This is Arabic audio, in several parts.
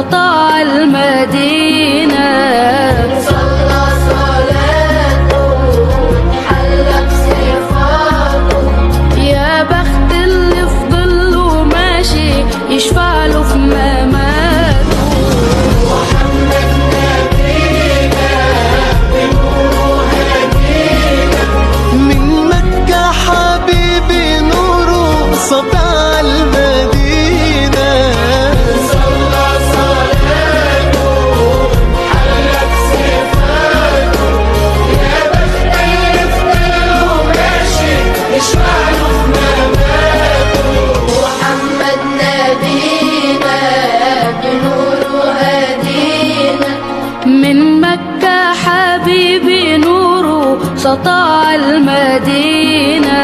سطع المدينة. صلى صلاته حل بصفاته، يا بخت اللي في ظله ماشي يشفع له في مماته. محمد نبينا بنوره هدينا، من مكة حبيبي نوره سطع المدينة. صلى صلاته حل بصفاته، يا بخت اللي في ظله ماشي يشفع له في مماته. محمد نبينا بنوره هدينا، من مكة حبيبي نوره سطع المدينة.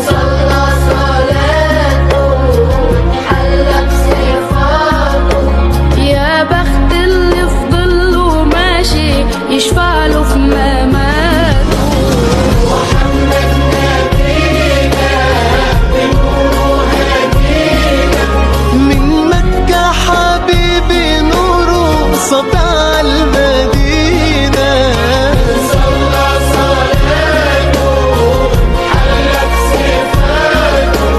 صلى صلاته حل بصفاته، يا بخت اللي في ظله ماشي يشفع له في مماته. محمد نبينا بنوره هدينا، من مكة حبيبي نوره سطع المدينة. صلى صلاته حل بصفاته،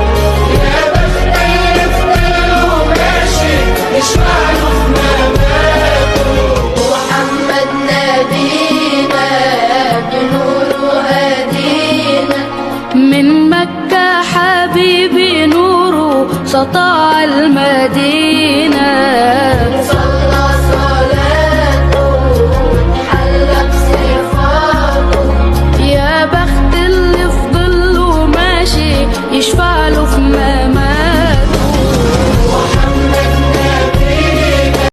يا بخت اللي في ظله ماشي يشفع له في مماته. محمد نبينا بنوره هدينا، من مكة حبيبي نوره سطع المدينة. صلى صلاته حل بصفاته، يا بخت